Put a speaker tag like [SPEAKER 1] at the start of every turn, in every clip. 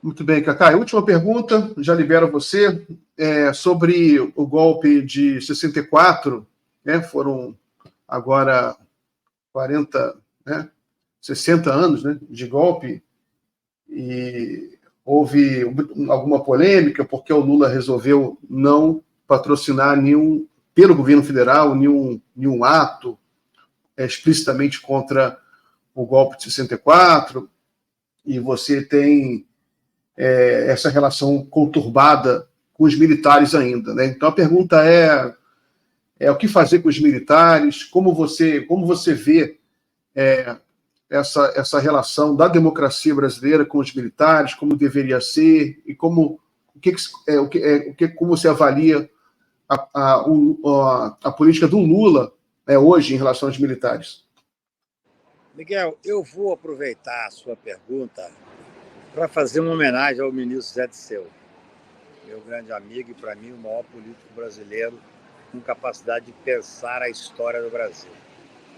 [SPEAKER 1] Muito bem, Cacá. Última pergunta, já libero você, sobre o golpe de 64, né? Foram agora 40, né? 60 anos, né, de golpe, e houve alguma polêmica porque o Lula resolveu não patrocinar pelo governo federal, nenhum ato explicitamente contra o golpe de 64, e você tem essa relação conturbada com os militares ainda, né? Então a pergunta é o que fazer com os militares, como você vê essa relação da democracia brasileira com os militares, como deveria ser, e como você avalia a política do Lula, hoje em relação aos militares.
[SPEAKER 2] Miguel, eu vou aproveitar a sua pergunta para fazer uma homenagem ao ministro Zé Disseu, meu grande amigo e, para mim, o maior político brasileiro com capacidade de pensar a história do Brasil.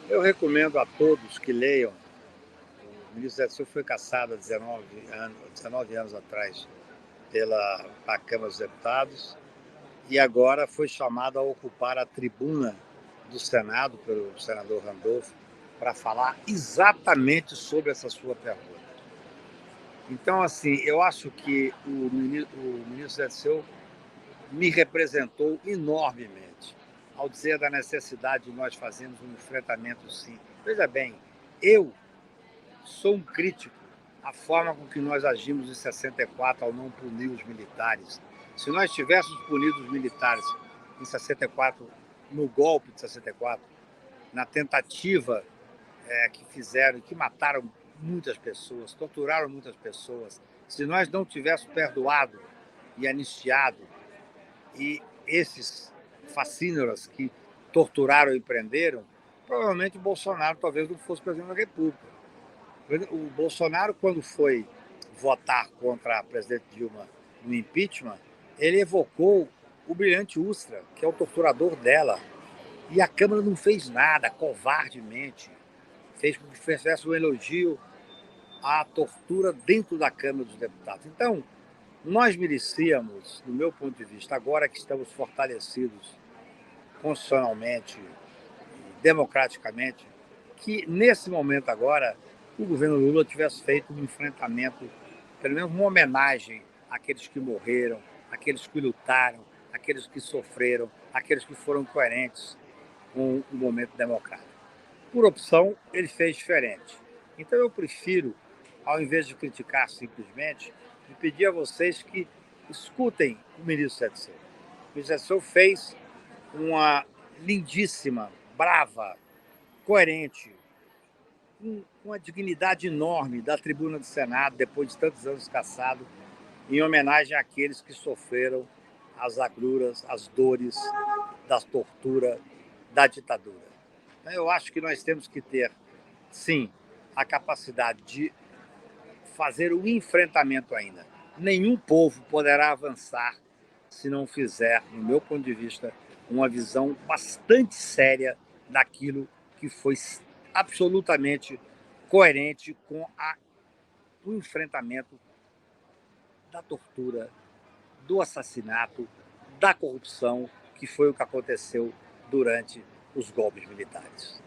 [SPEAKER 2] Eu recomendo a todos que leiam. O ministro Zé Disseu foi cassado há 19 anos atrás pela Câmara dos Deputados e agora foi chamado a ocupar a tribuna do Senado pelo senador Randolph para falar exatamente sobre essa sua pergunta. Então, assim, eu acho que o ministro Zé Disseu me representou enormemente ao dizer da necessidade de nós fazermos um enfrentamento, sim. Veja bem, eu sou um crítico à forma com que nós agimos em 64 ao não punir os militares. Se nós tivéssemos punido os militares em 64, no golpe de 64, na tentativa que fizeram, que mataram muitas pessoas, torturaram muitas pessoas, se nós não tivéssemos perdoado e anistiado e esses fascínoras que torturaram e prenderam, provavelmente o Bolsonaro talvez não fosse presidente da República. O Bolsonaro, quando foi votar contra a presidente Dilma no impeachment, ele evocou o brilhante Ustra, que é o torturador dela, e a Câmara não fez nada, covardemente. Fez com que fizesse um elogio à tortura dentro da Câmara dos Deputados. Então, nós merecíamos, do meu ponto de vista, agora que estamos fortalecidos constitucionalmente e democraticamente, que nesse momento agora o governo Lula tivesse feito um enfrentamento, pelo menos uma homenagem àqueles que morreram, àqueles que lutaram, àqueles que sofreram, àqueles que foram coerentes com o momento democrático. Por opção, ele fez diferente. Então eu prefiro, ao invés de criticar simplesmente, pedir a vocês que escutem o ministro Zé Disseu. O ministro Zé Disseu fez uma lindíssima, brava, coerente, com uma dignidade enorme da tribuna do Senado, depois de tantos anos cassado, em homenagem àqueles que sofreram as agruras, as dores da tortura, da ditadura. Eu acho que nós temos que ter, sim, a capacidade de fazer o enfrentamento ainda. Nenhum povo poderá avançar se não fizer, no meu ponto de vista, uma visão bastante séria daquilo que foi absolutamente coerente com o enfrentamento da tortura, do assassinato, da corrupção, que foi o que aconteceu durante os golpes militares.